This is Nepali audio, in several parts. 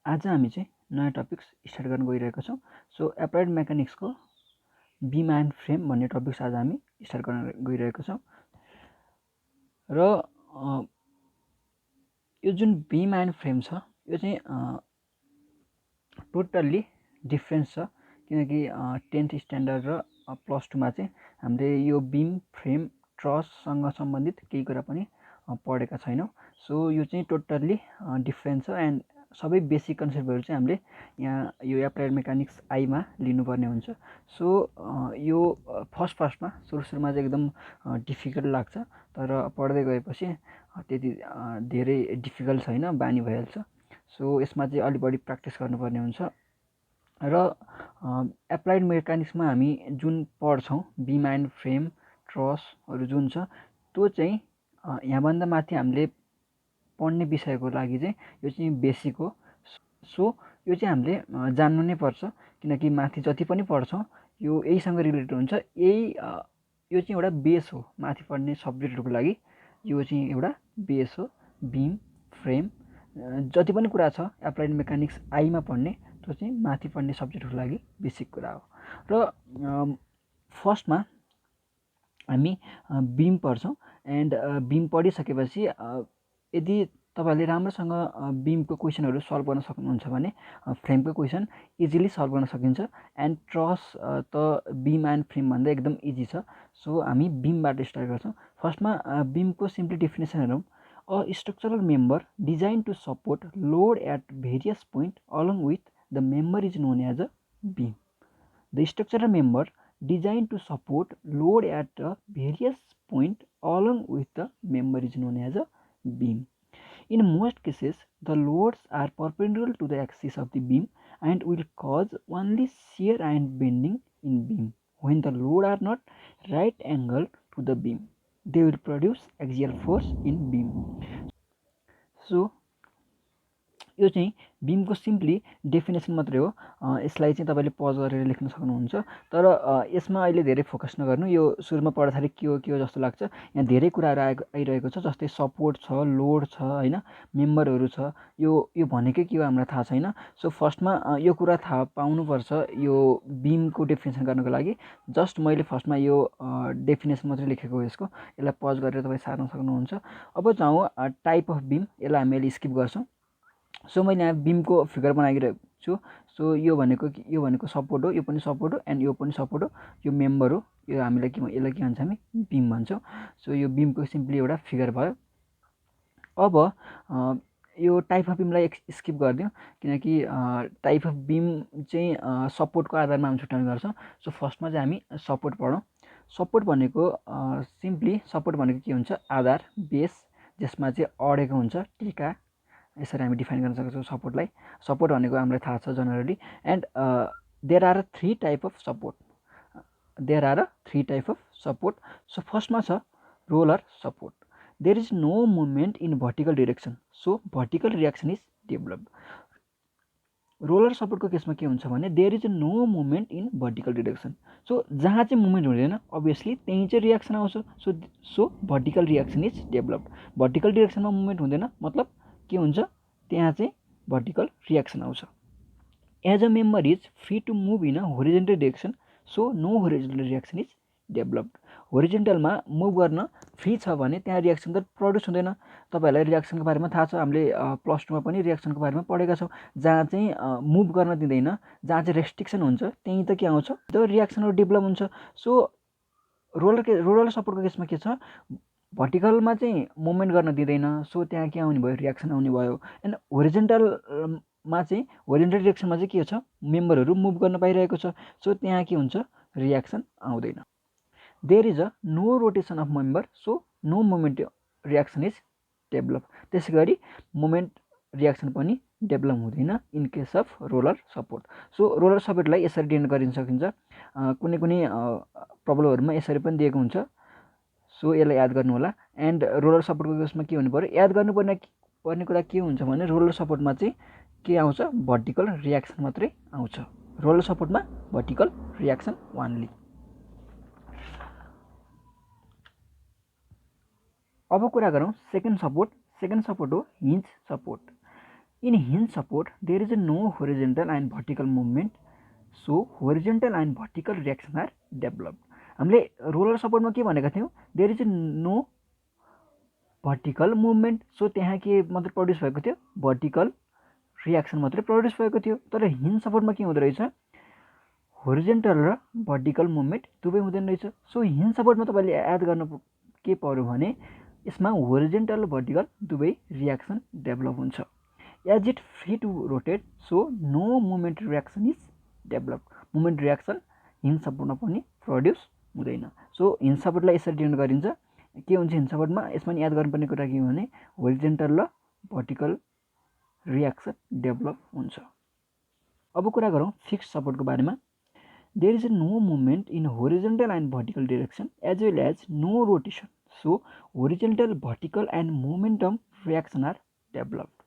आज हामी चाहिँ नयाँ टपिक्स स्टार्ट गर्न गइरहेका छौँ। सो एप्लाइड मेकानिक्सको बीम एन्ड फ्रेम भन्ने टपिक्स आज हामी स्टार्ट गर्न गइरहेका छौँ। र यो जुन बीम एन्ड फ्रेम छ यो चाहिँ टोटल्ली डिफ्रेन्ट छ, किनकि 10th स्ट्यान्डर्ड र +2मा चाहिँ हामीले यो बीम फ्रेम ट्रससँग सम्बन्धित केही कुरा पनि पढेका छैनौँ। सो यो चाहिँ टोटल्ली डिफ्रेन्ट छ एन्ड सबै बेसिक कन्सेप्टहरू चाहिँ हामीले यहाँ यो एप्लाइड मेकानिक्स आईमा लिनुपर्ने हुन्छ। सो यो फर्स्टमा सुरुमा चाहिँ एकदम डिफिकल्ट लाग्छ, तर पढ्दै गएपछि त्यति धेरै डिफिकल्ट छैन, बानी भइहाल्छ। सो यसमा चाहिँ अलि बढी प्र्याक्टिस गर्नुपर्ने हुन्छ। र एप्लाइड मेकानिक्समा हामी जुन पढ्छौँ बीम एन्ड फ्रेम ट्रसहरू जुन छ त्यो चाहिँ यहाँभन्दा माथि हामीले पढ्ने विषयको लागि चाहिँ यो चाहिँ बेसिक हो। सो यो चाहिँ हामीले जान्नु नै पर्छ, किनकि माथि जति पनि पढ्छौँ यो यहीसँग रिलेटेड हुन्छ। यो चाहिँ एउटा बेस हो माथि पढ्ने सब्जेक्टहरूको लागि। यो चाहिँ एउटा बेस हो। बीम फ्रेम जति पनि कुरा छ एप्लाइड मेकानिक्स आईमा पढ्ने त्यो चाहिँ माथि पढ्ने सब्जेक्टहरूको लागि बेसिक कुरा हो। र फर्स्टमा हामी बीम पढ्छौँ एन्ड बीम पढिसकेपछि यदि तपाईँहरूले राम्रोसँग बीमको क्वेसनहरू सल्भ गर्न सक्नुहुन्छ भने फ्रेमको क्वेसन इजिली सल्भ गर्न सकिन्छ। एन्ड ट्रस त बीम एन्ड फ्रेमभन्दा एकदम इजी छ। सो हामी बीमबाट स्टार्ट गर्छौँ। फर्स्टमा बीमको सिम्पली डेफिनेसन हेरौँ। A structural member design to support load at various point along with the member is known as a beam. The structural member designed to support load at a various point along with the member is known as a beam. In most cases, the loads are perpendicular to the axis of the beam and will cause only shear and bending in beam. When the load are not right angle to the beam, they will produce axial force in beam. So यो चाहिँ बीमको सिम्पली डेफिनेसन मात्रै हो। यसलाई चाहिँ तपाईँले पज गरेर लेख्न सक्नुहुन्छ, तर यसमा अहिले धेरै फोकस नगर्नु। यो सुरुमा पढ्दाखेरि के हो जस्तो लाग्छ। यहाँ धेरै कुराहरू आइरहेको छ, जस्तै सपोर्ट छ, लोड छ, होइन, मेम्बरहरू छ। यो भनेकै के हो हामीलाई थाहा छैन। सो फर्स्टमा यो कुरा थाहा पाउनुपर्छ यो बीमको डेफिनेसन गर्नको लागि। जस्ट मैले फर्स्टमा यो डेफिनेसन मात्रै लेखेको हो यसको। यसलाई पज गरेर तपाईँ सार्न सक्नुहुन्छ। अब जाउँ टाइप अफ बीम। यसलाई हामी अहिले स्किप गर्छौँ। सो मैले यहाँ बीमको फिगर बनाइरहेको छु। सो यो भनेको सपोर्ट हो, यो पनि सपोर्ट हो एन्ड यो पनि सपोर्ट हो, यो मेम्बर हो। यो हामीलाई यसलाई के भन्छ, हामी बीम भन्छौँ। सो यो बीमको सिम्पली एउटा फिगर भयो। अब यो टाइप अफ बीमलाई स्किप गरिदिउँ, किनकि टाइप अफ बीम चाहिँ सपोर्टको आधारमा हामी छुट्याउने गर्छौँ। सो फर्स्टमा चाहिँ हामी सपोर्ट पढौँ। सपोर्ट भनेको सिम्पली सपोर्ट भनेको के हुन्छ, आधार, बेस, जसमा चाहिँ अडेको हुन्छ, टेका। यसरी हामी डिफाइन गर्न सक्छौँ सपोर्टलाई। सपोर्ट भनेको हामीलाई थाहा छ generally. And there are three type of support. So फर्स्टमा छ roller support. There is no movement in vertical direction, so vertical reaction is developed. Roller सपोर्टको केसमा के हुन्छ भने there is no movement in vertical direction. So जहाँ चाहिँ मुभमेन्ट हुँदैन अभियसली त्यहीँ चाहिँ रियाक्सन आउँछ। So vertical reaction is developed. Vertical डिरेक्सनमा मुभमेन्ट हुँदैन मतलब के हुन्छ, त्यहाँ चाहिँ भर्टिकल रियाक्सन आउँछ। As a member is free to move in a horizontal direction, so no horizontal reaction is developed. होरिजेन्टलमा मुभ गर्न फ्री छ भने त्यहाँ रियाक्सन त प्रड्युस हुँदैन। तपाईँहरूलाई रियाक्सनको बारेमा थाहा छ, हामीले +2मा पनि रियाक्सनको बारेमा पढेका छौँ। जहाँ चाहिँ मुभ गर्न दिँदैन, जहाँ चाहिँ रेस्ट्रिक्सन हुन्छ, त्यहीँ त के आउँछ, त्यो रियाक्सनहरू डेभलप हुन्छ। सो रोलर सपोर्टको केसमा के छ, भर्टिकलमा चाहिँ मुभमेन्ट गर्न दिँदैन, सो त्यहाँ के आउने भयो, रियाक्सन आउने भयो। एन्ड होरिजेन्टलमा चाहिँ होरिजेन्टल डिरेक्सनमा चाहिँ के छ, मेम्बरहरू मुभ गर्न पाइरहेको छ, सो त्यहाँ के हुन्छ, रियाक्सन आउँदैन। There is a no rotation of member, so no movement reaction is develop. त्यसै गरी मुभमेन्ट रियाक्सन पनि डेभलप हुँदैन in case of roller support. So roller सपोर्टलाई यसरी डिफाइन गरिन सकिन्छ। कुनै प्रब्लमहरूमा यसरी पनि दिएको हुन्छ। सो यसलाई याद गर्नु होला। एन्ड रोलर सपोर्टको केसमा के हुनु पऱ्यो, याद गर्नुपर्ने कुरा के हुन्छ भने रोलर सपोर्टमा चाहिँ के आउँछ, भर्टिकल रियाक्सन मात्रै आउँछ। रोलर सपोर्टमा भर्टिकल रियाक्सन वानली। अब कुरा गरौँ सेकेन्ड सपोर्ट हो hinge support. In hinge support there is no horizontal and vertical movement, so horizontal and vertical reaction are developed. हामीले रोलर सपोर्टमा के भनेका थियौँ, there is no vertical movement, so त्यहाँ के मात्रै प्रड्युस भएको थियो, भर्टिकल रियाक्सन मात्रै प्रड्युस भएको थियो। तर हिन्ज सपोर्टमा के हुँदो रहेछ, होरिजेन्टल र भर्टिकल मुभमेन्ट दुवै हुँदैन रहेछ। सो हिन्ज सपोर्टमा तपाईँले एड गर्नु के पर्यो भने यसमा होरिजेन्टल र भर्टिकल दुवै रियाक्सन डेभलप हुन्छ। As it free to rotate, so no movement reaction is develop. Movement reaction hinge सपोर्टमा पनि प्रड्युस हुँदैन। सो हिन्ज सपोर्टलाई यसरी डिफाइन गरिन्छ। के हुन्छ हिन्ज सपोर्टमा, यसमा याद गर्नुपर्ने कुरा के हो भने होरिजेन्टल र भर्टिकल रियाक्सन डेभलप हुन्छ। अब कुरा गरौँ फिक्स्ड सपोर्टको बारेमा। There is no movement in horizontal and vertical direction as well as no rotation, so horizontal vertical and momentum reaction are developed.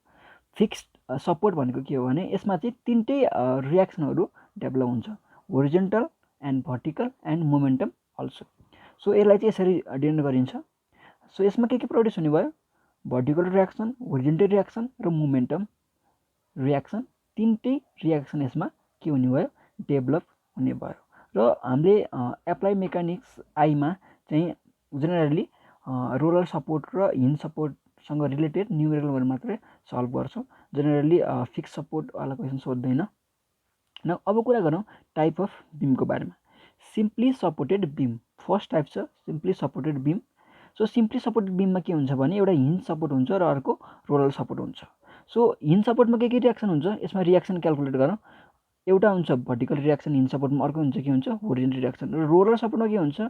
Fixed support भनेको के हो भने यसमा चाहिँ तिनटै रियाक्सनहरू डेभलप हुन्छ, horizontal and vertical and momentum also. So यसलाई चाहिँ यसरी डिफाइन गरिन्छ। सो यसमा के प्रड्युस हुने भयो, भर्टिकल रियाक्सन, होरिजेन्टल रियाक्सन र मोमेन्टम रियाक्सन, तिनटै रियाक्सन यसमा के हुने भयो, डेभलप हुने भयो। र हामीले एप्लाई मेकानिक्स आईमा चाहिँ जेनरली रोलर सपोर्ट र हिन्ज सपोर्टसँग रिलेटेड न्युमेरिकलहरू मात्रै सल्भ गर्छौँ। जेनरली फिक्स सपोर्टवाला क्वेसन सोध्दैन। न अब कुरा गरौँ टाइप अफ बिमको बारेमा। सिम्पली सपोर्टेड बिम, फर्स्ट टाइप छ सिम्पली सपोर्टेड बिम। सो सिम्पली सपोर्टेड बिममा के हुन्छ भने एउटा हिन्ज सपोर्ट हुन्छ र अर्को रोलर सपोर्ट हुन्छ। सो हिन्ज सपोर्टमा के रियाक्सन हुन्छ, यसमा रियाक्सन क्यालकुलेट गरौँ। एउटा हुन्छ भर्टिकल रियाक्सन हिन्ज सपोर्टमा, अर्को हुन्छ के हुन्छ होरिजेन्टल रियाक्सन। र रोलर सपोर्टमा के हुन्छ,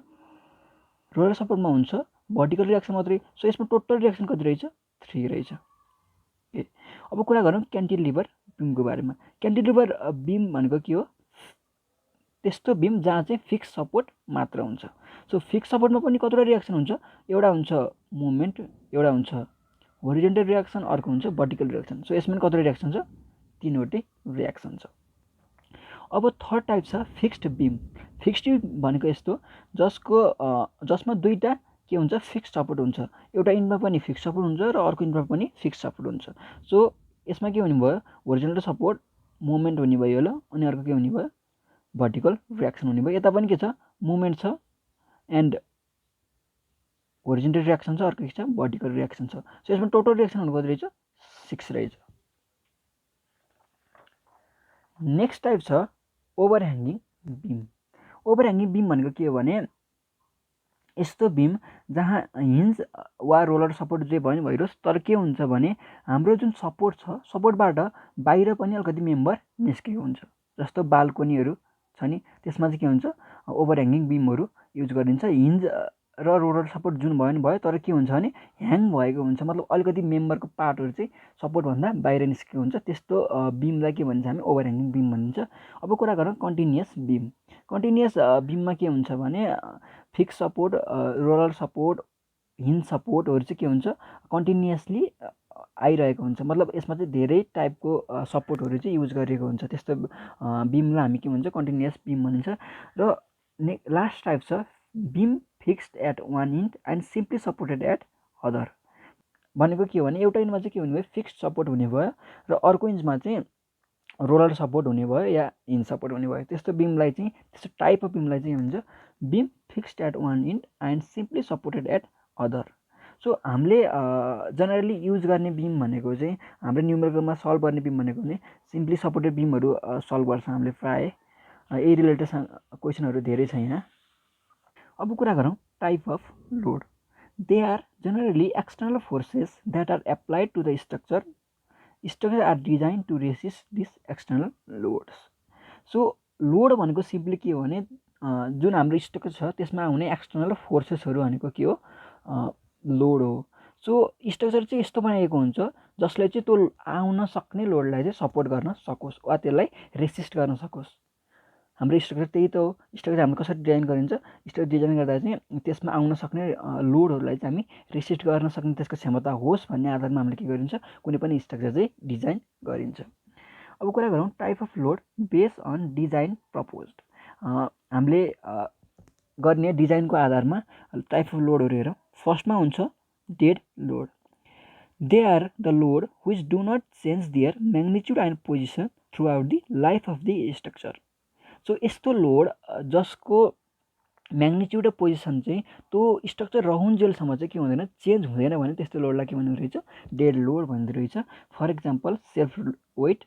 रोलर सपोर्टमा हुन्छ भर्टिकल रियाक्सन मात्रै। सो यसमा टोटल रियाक्सन कति रहेछ, 3 रहेछ। अब कुरा गरौँ क्यान्टिलिभर बिमको बारेमा। क्यान्टिलिभर बिम भनेको के हो, त्यस्तो बिम जहाँ चाहिँ फिक्स सपोर्ट मात्र हुन्छ। सो फिक्स सपोर्टमा पनि कतिवटा रियाक्सन हुन्छ, एउटा हुन्छ मुभमेन्ट, एउटा हुन्छ होरिजेन्टल रियाक्सन, अर्को हुन्छ भर्टिकल रियाक्सन। सो यसमा कतिवटा रियाक्सन छ, 3वटै रियाक्सन छ। अब थर्ड टाइप छ फिक्स्ड बिम। फिक्स्ड बिम भनेको यस्तो जसमा दुईवटा के हुन्छ, फिक्स सपोर्ट हुन्छ। एउटा इन्डमा पनि फिक्स सपोर्ट हुन्छ र अर्को इन्डमा पनि फिक्स सपोर्ट हुन्छ। सो यसमा के हुने भयो, होरिजेन्टल सपोर्ट मुभमेन्ट हुने भयो ल, अनि अर्को के हुने भयो, भर्टिकल रियाक्सन हुने भयो। यता पनि के छ, मुभमेन्ट छ एन्ड होरिजेन्टल रियाक्सन छ, अर्को के छ, भर्टिकल रियाक्सन छ। सो यसमा टोटल रियाक्सन कति रहेछ, 6 रहेछ। नेक्स्ट टाइप छ ओभरह्याङ्गिङ बिम। ओभरह्याङ्गिङ बिम भनेको के हो भने यस्तो बिम जहाँ हिन्ज वा रोलर सपोर्ट जे भयो भइरोस्, तर के हुन्छ भने हाम्रो जुन सपोर्ट छ, सपोर्टबाट बाहिर पनि अलिकति मेम्बर निस्केको हुन्छ। जस्तो बाल्कोनीहरू छ नि, त्यसमा चाहिँ के हुन्छ, ओभरह्याङ्गिङ बिमहरू युज गरिन्छ। हिन्ज र रोलर सपोर्ट जुन भयो नि भयो, तर के हुन्छ भने ह्याङ भएको हुन्छ, मतलब अलिकति मेम्बरको पार्टहरू चाहिँ सपोर्टभन्दा बाहिर निस्केको हुन्छ। त्यस्तो बिमलाई के भन्छ, हामी ओभरह्याङ्गिङ बिम भनिन्छ। अब कुरा गरौँ कन्टिन्युअस बिम। कन्टिन्युअस बिममा के हुन्छ भने fix support, roller support, hinge सपोर्टहरू चाहिँ के हुन्छ, कन्टिन्युअसली आइरहेको हुन्छ। मतलब यसमा चाहिँ धेरै टाइपको सपोर्टहरू चाहिँ युज गरिएको हुन्छ। त्यस्तो बिमलाई हामी के भन्छ, कन्टिन्युअस बिम भनिन्छ। र लास्ट टाइप छ beam fixed at one end and simply supported at other. भनेको के हो भने एउटा इन्डमा चाहिँ के हुने भयो, फिक्स्ड सपोर्ट हुने भयो, र अर्को इन्चमा चाहिँ रोलर सपोर्ट हुने भयो या हिन्ज सपोर्ट हुने भयो। त्यस्तो बिमलाई चाहिँ, त्यस्तो टाइप अफ बिमलाई चाहिँ हुन्छ beam fixed at one end and simply supported at other. So हामीले जेनरली युज गर्ने बिम भनेको चाहिँ, हाम्रो न्युमेरिकलमा सल्भ गर्ने बिम भनेको चाहिँ सिम्पली सपोर्टेड बिमहरू सल्भ गर्छ हामीले प्रायः। यही रिलेटेड क्वेसनहरू धेरै छ यहाँ। अब कुरा गरौँ type of load. They are generally external forces that are applied to the structure. Structures are designed to resist these external loads. So load भनेको सिम्पली के हो भने जुन हाम्रो स्ट्रक्चर छ त्यसमा हुने एक्सटर्नल फोर्सेसहरू भनेको के हो, लोड हो। सो स्ट्रक्चर चाहिँ यस्तो बनाएको हुन्छ जसले चाहिँ त्यो आउन सक्ने लोडलाई चाहिँ सपोर्ट गर्न सकोस् वा त्यसलाई रेसिस्ट गर्न सकोस्। हाम्रो स्ट्रक्चर त्यही त हो। स्ट्रक्चर हामीले कसरी डिजाइन गरिन्छ, स्ट्रक्चर डिजाइन गर्दा चाहिँ त्यसमा आउन सक्ने लोडहरूलाई चाहिँ हामी रेसिस्ट गर्न सक्ने त्यसको क्षमता होस् भन्ने आधारमा हामीले के गरिन्छ, कुनै पनि स्ट्रक्चर चाहिँ डिजाइन गरिन्छ। अब कुरा गरौँ type of load based on design proposed. हामीले गर्ने डिजाइनको आधारमा टाइप अफ लोडहरू हेरौँ। फर्स्टमा हुन्छ dead load. They are the load which do not change their magnitude and position throughout the life of the structure. So यस्तो लोड जसको म्याग्निट्युड र पोजिसन चाहिँ त्यो स्ट्रक्चर रहन्जेलसम्म चाहिँ के हुँदैन, चेन्ज हुँदैन भने त्यस्तो लोडलाई के भन्दो रहेछ, डेड लोड भन्दो रहेछ. For example self weight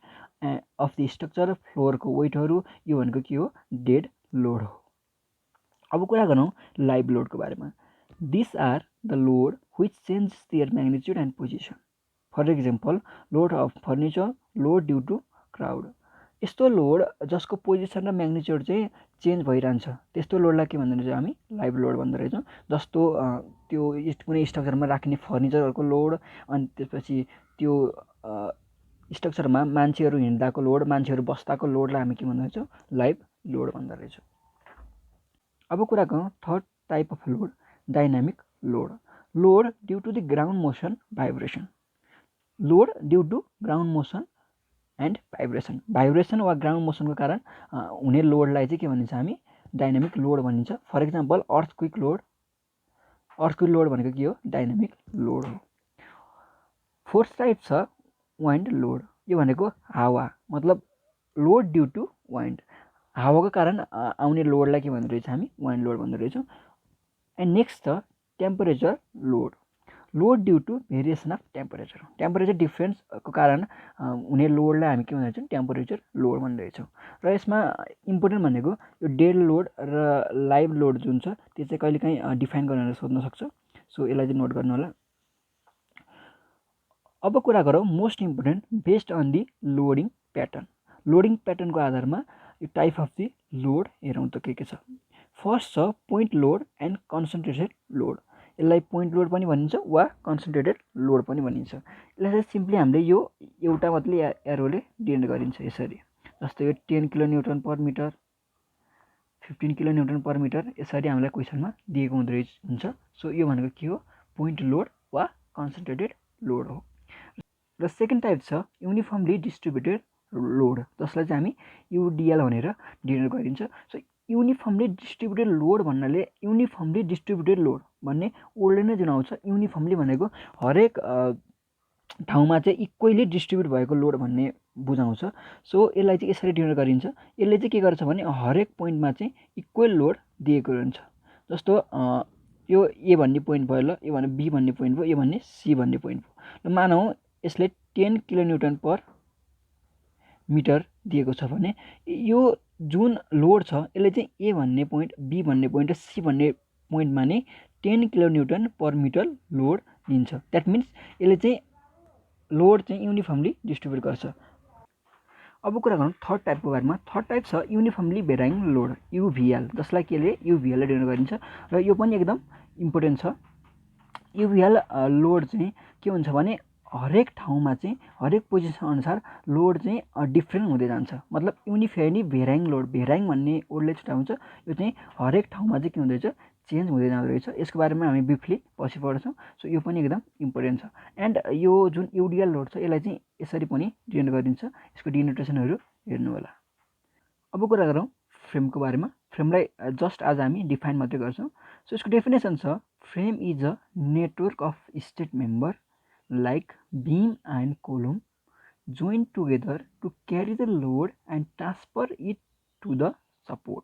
of the structure, फ्लोरको वेटहरू, यो भनेको के हो, डेड लोड हो. अब कुरा गरौँ लाइभ लोडको बारेमा. This are the load which changes their magnitude and position. For example load of furniture, load due to crowd. यस्तो लोड जसको पोजिसन र म्याग्निट्युड चाहिँ चेन्ज भइरहन्छ त्यस्तो लोडलाई के भन्दो रहेछ, हामी लाइभ लोड भन्दो रहेछौँ. जस्तो त्यो कुनै स्ट्रक्चरमा राख्ने फर्निचरहरूको लोड, अनि त्यसपछि त्यो स्ट्रक्चरमा मान्छेहरू हिँड्दाको लोड, मान्छेहरू बस्दाको लोडलाई हामी के भन्दो रहेछौँ, लाइभ लोड भन्दो रहेछौँ. अब कुरा गरौँ third type of load, dynamic load. Load due to the ground motion vibration. Load due to ground motion and vibration. Vibration वा ग्राउन्ड मोसनको कारण हुने लोडलाई चाहिँ के भनिन्छ, हामी डाइनामिक लोड भनिन्छ. For example earthquake load. Earthquake load भनेको के हो, डाइनामिक लोड हो. फोर्थ टाइप छ वाइन्ड लोड. यो भनेको हावा, मतलब लोड ड्यु टु वाइन्ड. हावाको कारण आउने लोडलाई के भन्दो रहेछ, हामी वाइन्ड लोड भन्दो रहेछौँ. एन्ड नेक्स्ट छ temperature load. Load due to variation of temperature. Temperature डिफ्रेन्सको कारण हुने लोडलाई हामी के भन्दो रहेछौँ, टेम्परेचर लोड भन्दो रहेछौँ. र यसमा इम्पोर्टेन्ट भनेको यो डेड लोड र लाइभ लोड जुन छ त्यो चाहिँ कहिलेकाहीँ डिफाइन गरेर सोध्न सक्छ. सो यसलाई चाहिँ नोट गर्नु होला. अब कुरा गरौँ most important based on the loading pattern. Loading प्याटर्नको आधारमा यो टाइप अफ दि लोड हेरौँ त के छ. फर्स्ट छ point load and concentrated load. यसलाई पोइन्ट लोड पनि भनिन्छ वा कन्सन्ट्रेटेड लोड पनि भनिन्छ. यसलाई चाहिँ सिम्पली हामीले यो एउटा मात्रै एरोले डिनोट गरिन्छ यसरी. जस्तो यो 10 किलोन्युटन पर मिटर, 15 किलोन्युटन पर मिटर, यसरी हामीलाई क्वेसनमा दिएको हुन्छ. सो यो भनेको के हो, पोइन्ट लोड वा कन्सन्ट्रेटेड लोड हो. र सेकेन्ड टाइप छ युनिफर्मली डिस्ट्रिब्युटेड लोड, जसलाई चाहिँ हामी युडिएल भनेर डिनोट गरिन्छ. सो युनिफर्मली डिस्ट्रिब्युटेड लोड भन्नाले युनिफर्मली डिस्ट्रिब्युटेड लोड भन्ने वर्डले नै जनाउँछ. युनिफर्मली भनेको हरेक ठाउँमा चाहिँ इक्वली डिस्ट्रिब्युट भएको लोड भन्ने बुझाउँछ. सो यसलाई चाहिँ यसरी डिनोट गरिन्छ. यसले चाहिँ के गर्छ भने हरेक पोइन्टमा चाहिँ इक्वल लोड दिएको हुन्छ. जस्तो यो ए भन्ने पोइन्ट भयो, ल यो भने बी भन्ने पोइन्ट भयो, यो भन्ने सी भन्ने पोइन्ट भयो. ल मानौँ यसले 10 किलोन्युटन पर मिटर दिएको छ भने यो जुन लोड छ यसले चाहिँ ए भन्ने पोइन्ट, बी भन्ने पोइन्ट र सी भन्ने पोइन्टमा नै 10 किलोन्युटन पर मिटर लोड दिन्छ. द्याट मिन्स यसले चाहिँ लोड चाहिँ युनिफर्मली डिस्ट्रिब्युट गर्छ. अब कुरा गरौँ थर्ड टाइपको बारेमा. थर्ड टाइप छ युनिफर्मली भेराइङ लोड, युभिएल, जसलाई केले युभिएलले डिनोट गरिन्छ. र यो पनि एकदम इम्पोर्टेन्ट छ. युभिएल लोड चाहिँ के हुन्छ भने हरेक ठाउँमा चाहिँ हरेक पोजिसन अनुसार लोड चाहिँ डिफ्रेन्ट हुँदै जान्छ. मतलब युनिफर्मली भेराइङ लोड, भेराइङ भन्ने वर्डले छुट्याउँछ. यो चाहिँ हरेक ठाउँमा चाहिँ के हुँदैछ, चेन्ज हुँदै जाँदो रहेछ. यसको बारेमा हामी ब्रिफली पछि पढ्छौँ. सो यो पनि एकदम इम्पोर्टेन्ट छ. एन्ड यो जुन युडिएल लोड छ यसलाई चाहिँ यसरी पनि डिनोट गरिन्छ. यसको डिनोटेसनहरू हेर्नु होला. अब कुरा गरौँ फ्रेमको बारेमा. फ्रेमलाई जस्ट आज हामी डिफाइन मात्रै गर्छौँ. सो यसको डेफिनेसन छ frame is a network of state member like beam and column joined together to carry the load and transfer it to the support.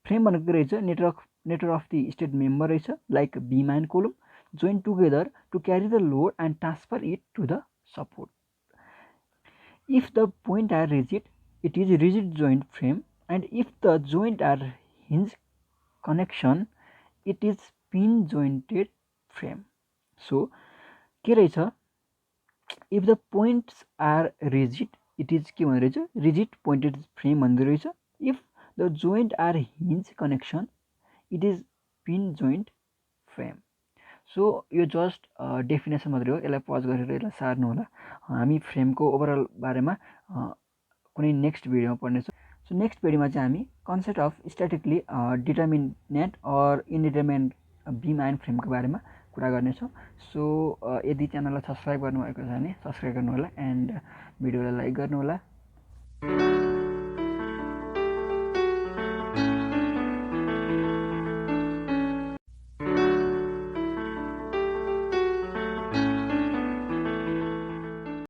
Frame भनेको रहेछ network of the state member रहेछ like beam and column joint together to carry the load and transfer it to the support. If the point are rigid it is rigid joint frame and if the joint are hinge connection it is pin jointed frame. So के रहेछ, if the points are rigid it is के भन्दो रहेछ, रिजिड पोइन्टेड फ्रेम भन्दो रहेछ. If the joint are hinge connection it is pin joint frame. So यो जस्ट डेफिनेसन मात्रै हो. यसलाई पज गरेर यसलाई सार्नु होला. हामी फ्रेमको ओभरअल बारेमा कुनै नेक्स्ट भिडियोमा पढ्नेछौँ. सो नेक्स्ट भिडियोमा चाहिँ हामी concept of statically determinant or indeterminant beam and फ्रेमको बारेमा कुरा गर्नेछौँ. सो यदि च्यानललाई सब्सक्राइब गर्नुभएको छ भने सब्सक्राइब गर्नु होला एन्ड भिडियोलाई लाइक गर्नु होला.